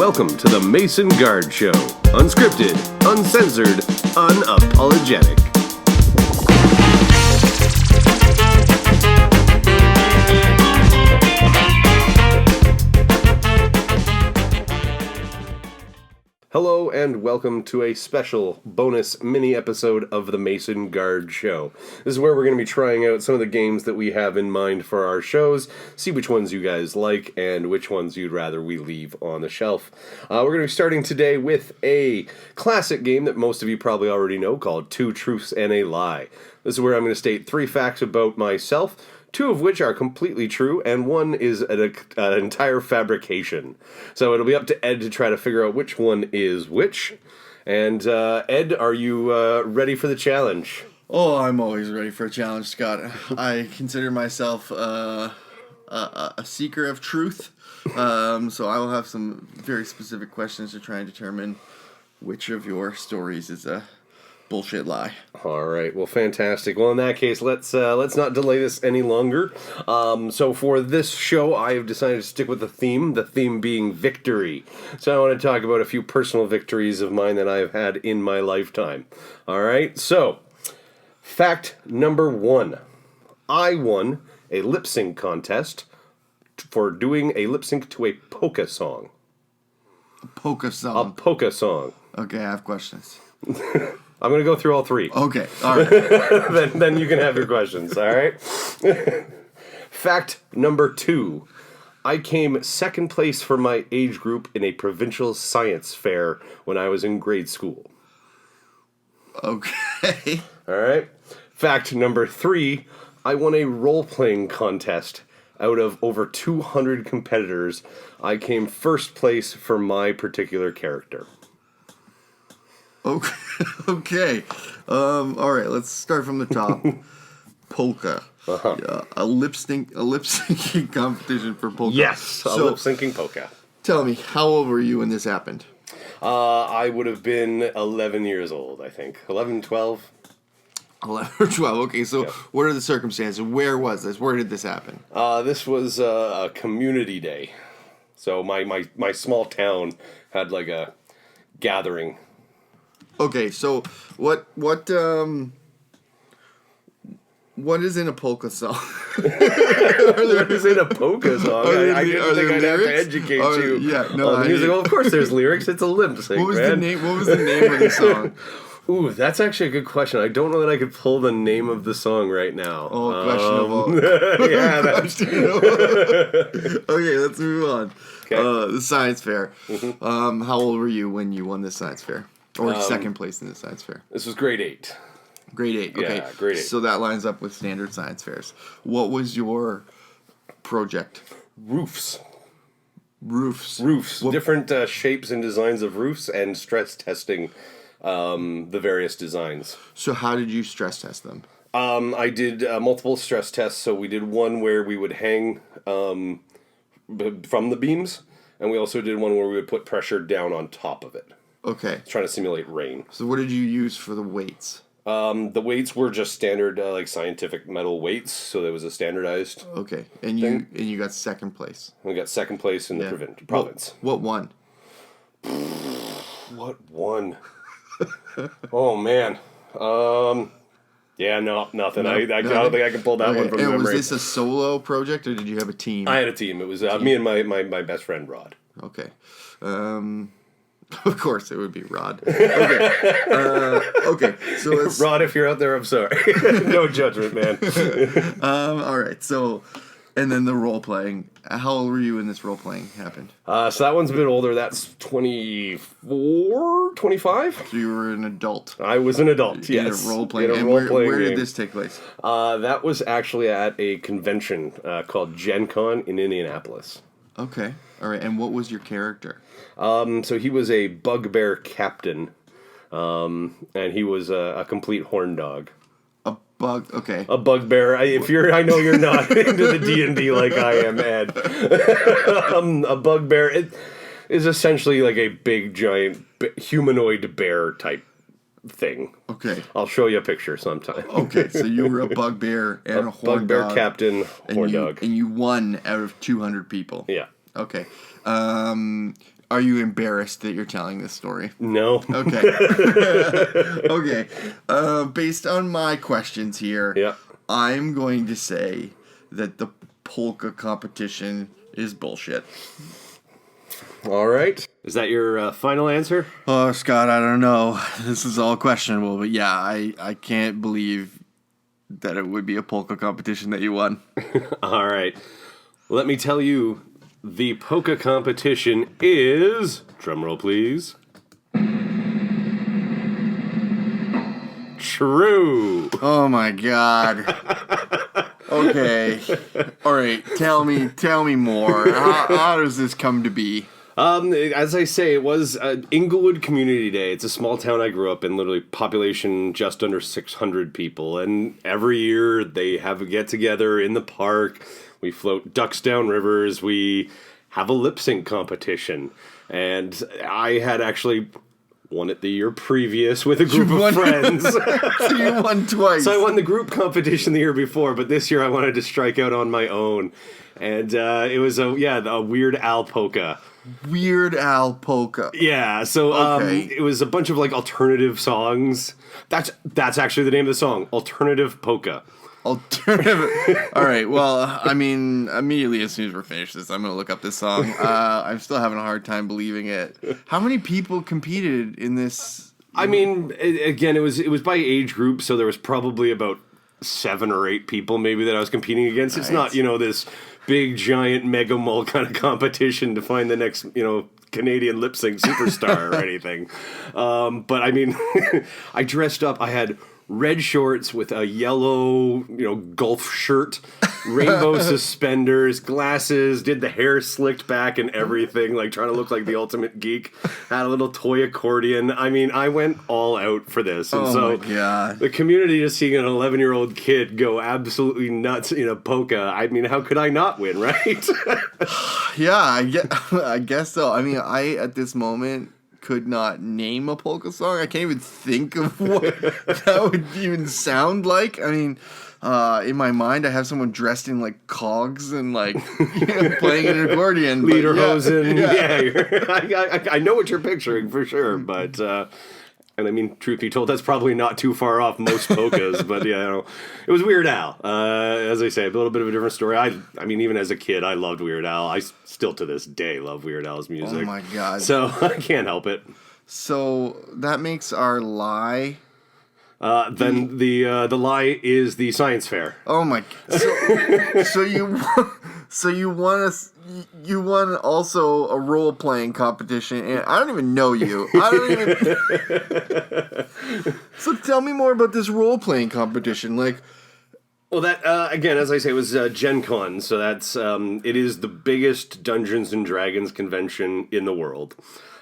Welcome to the Mason Guard Show. Unscripted, uncensored, unapologetic. Hello and welcome to a special bonus mini episode of the Mason Guard Show. This is where we're going to be trying out some of the games that we have in mind for our shows, see which ones you guys like and which ones you'd rather we leave on the shelf. We're going to be starting today with a classic game that most of you probably already know called Two Truths and a Lie. This is where I'm going to state 3 facts about myself, 2 of which are completely true, and 1 is an entire fabrication. So it'll be up to Ed to try to figure out which one is which. And Ed, are you ready for the challenge? Oh, I'm always ready for a challenge, Scott. I consider myself a seeker of truth, so I will have some very specific questions to try and determine which of your stories is a bullshit lie. All right. Well, fantastic. Well, in that case, let's not delay this any longer. So for this show, I have decided to stick with the theme being victory. So I want to talk about a few personal victories of mine that I have had in my lifetime. All right. So, fact number 1. I won a lip sync contest for doing a lip sync to a polka song. A polka song? A polka song. Okay, I have questions. I'm going to go through all 3. Okay, all right. then you can have your questions, all right? Fact number 2. I came second place for my age group in a provincial science fair when I was in grade school. Okay. All right? Fact number 3. I won a role-playing contest. Out of over 200 competitors, I came first place for my particular character. Okay. All right. Let's start from the top. Polka. Uh-huh. A lip syncing competition for polka. Yes, a lip syncing polka. Tell me, how old were you when this happened? I would have been 11 years old, I think. 11, 12. 11 or 12. Okay, so Yep. What are the circumstances? Where was this? Where did this happen? This was a community day. So my small town had like a gathering. Okay, so what is in a polka song? What is in a polka song? I didn't think I'd have to educate you. Yeah, no. On the music. Well, of course there's lyrics. It's a lip sync, What was man. the name of the song? Ooh, that's actually a good question. I don't know that I could pull the name of the song right now. Oh, questionable. Yeah. Okay, let's move on. Okay. The science fair. Mm-hmm. How old were you when you won this science fair? Or second place in the science fair? This was grade 8. Grade 8, okay. Yeah, grade 8. So that lines up with standard science fairs. What was your project? Roofs. Roofs. Different shapes and designs of roofs and stress testing the various designs. So how did you stress test them? I did multiple stress tests. So we did one where we would hang from the beams, and we also did one where we would put pressure down on top of it. Okay. Trying to simulate rain. So what did you use for the weights? The weights were just standard, like scientific metal weights, so there was a standardized. Okay, and you got second place. We got second place in the province. What won? What won? Oh man. Yeah, no, nothing. I don't think I can pull that one from and memory. was this a solo project or did you have a team? I had a team. It was me and my best friend Rod. Okay. Of course, it would be Rod. Okay. Okay. So let's... Rod, if you're out there, I'm sorry. No judgment, man. All right. So, and then the role playing. How old were you when this role playing happened? So that one's a bit older. That's 24, 25. So you were an adult. I was an adult. Yes. In a role playing. And where did this take place? That was actually at a convention called Gen Con in Indianapolis. Okay. All right. And what was your character? So he was a bugbear captain, and he was a complete horn dog. Okay. A bugbear. I know you're not into the D&D like I am, Ed. A bugbear is essentially like a big, giant, humanoid bear type thing. Okay. I'll show you a picture sometime. Okay, so you were a bugbear and a horn bugbear dog. captain, horn dog. And you won out of 200 people. Yeah. Okay. Are you embarrassed that you're telling this story? No. Okay. Okay. Based on my questions here, Yeah. I'm going to say that the polka competition is bullshit. All right. Is that your final answer? Oh, Scott, I don't know. This is all questionable, but yeah, I can't believe that it would be a polka competition that you won. All right. Let me tell you, the polka competition is, drumroll please, true. Oh my god. Okay. All right. Tell me more. How does this come to be? As I say, it was Inglewood Community Day. It's a small town I grew up in, literally population just under 600 people. And every year they have a get-together in the park. We float ducks down rivers. We have a lip-sync competition. And I had actually won it the year previous with a group of friends. So you won twice. So I won the group competition the year before, but this year I wanted to strike out on my own. And it was a Weird Al polka. Weird Al polka. Yeah, so Okay. it was a bunch of like alternative songs. That's actually the name of the song, Alternative Polka. Alternative. All right. Well, I mean, immediately as soon as we're finished this, I'm gonna look up this song. I'm still having a hard time believing it. How many people competed in this? I mean, again, it was by age group, so there was probably about 7 or 8 people maybe that I was competing against. It's not, this big giant mega mall kind of competition to find the next, Canadian lip sync superstar or anything. But I mean, I dressed up. I had red shorts with a yellow, golf shirt, rainbow suspenders, glasses, did the hair slicked back and everything, like trying to look like the ultimate geek. Had a little toy accordion. I mean, I went all out for this. And Oh my God. The community just seeing an 11-year-old kid go absolutely nuts in a polka. I mean, how could I not win, right? Yeah, I guess so. I mean, I at this moment could not name a polka song. I can't even think of what that would even sound like. I mean, in my mind, I have someone dressed in like cogs and like playing an accordion, Lederhosen. Yeah. I know what you're picturing for sure, but and I mean, truth be told, that's probably not too far off most polkas. But yeah, it was Weird Al. As I say, a little bit of a different story. I mean, even as a kid, I loved Weird Al. I still to this day love Weird Al's music. Oh my God. So I can't help it. So that makes our lie. Then the lie is the science fair. Oh my! So you won also a role playing competition, and I don't even know you. So tell me more about this role playing competition. Like, Well, that again, as I say, it was Gen Con, so that's it is the biggest Dungeons and Dragons convention in the world.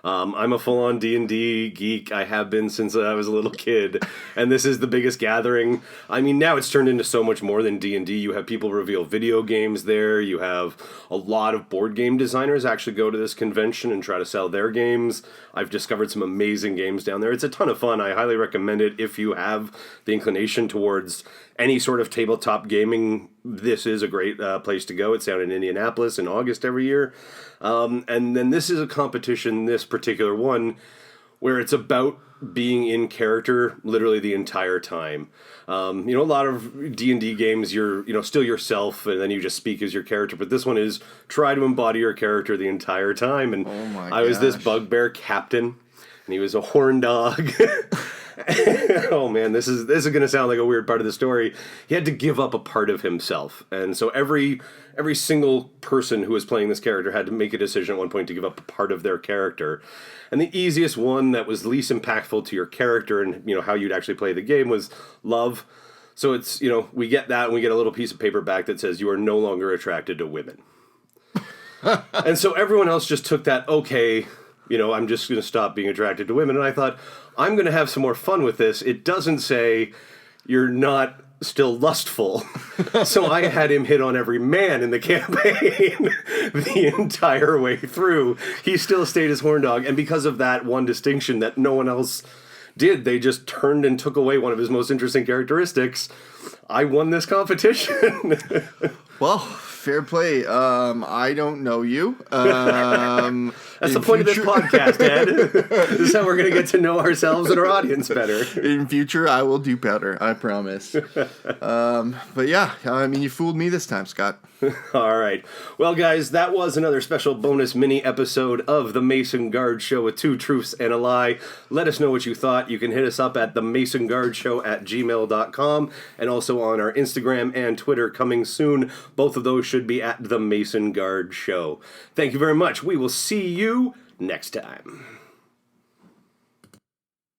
I'm a full-on D&D geek. I have been since I was a little kid, and this is the biggest gathering. I mean, now it's turned into so much more than D&D. You have people reveal video games there. You have a lot of board game designers actually go to this convention and try to sell their games. I've discovered some amazing games down there. It's a ton of fun. I highly recommend it if you have the inclination towards any sort of tabletop gaming. This is a great place to go. It's down in Indianapolis in August every year. And then this is a competition, this particular one, where it's about being in character literally the entire time. A lot of D&D games, you're, still yourself, and then you just speak as your character. But this one is try to embody your character the entire time. And I was this bugbear captain, and he was a horn dog. Oh man, this is going to sound like a weird part of the story. He had to give up a part of himself, and so every single person who was playing this character had to make a decision at one point to give up a part of their character. And the easiest one that was least impactful to your character and how you'd actually play the game was love. So it's we get that, and we get a little piece of paper back that says you are no longer attracted to women. And so everyone else just took that, okay, I'm just going to stop being attracted to women. And I thought, I'm going to have some more fun with this. It doesn't say you're not still lustful. So I had him hit on every man in the campaign the entire way through. He still stayed as horn dog. And because of that one distinction that no one else did, they just turned and took away one of his most interesting characteristics. I won this competition. well, Fair play. I don't know you. That's the point of this podcast, Ed. This is how we're going to get to know ourselves and our audience better. In future, I will do better. I promise. But yeah, I mean, you fooled me this time, Scott. All right. Well, guys, that was another special bonus mini episode of The Mason Guard Show with 2 truths and a lie. Let us know what you thought. You can hit us up at themasonguardshow@gmail.com and also on our Instagram and Twitter coming soon. Both of those should be at The Mason Guard Show. Thank you very much. We will see you next time.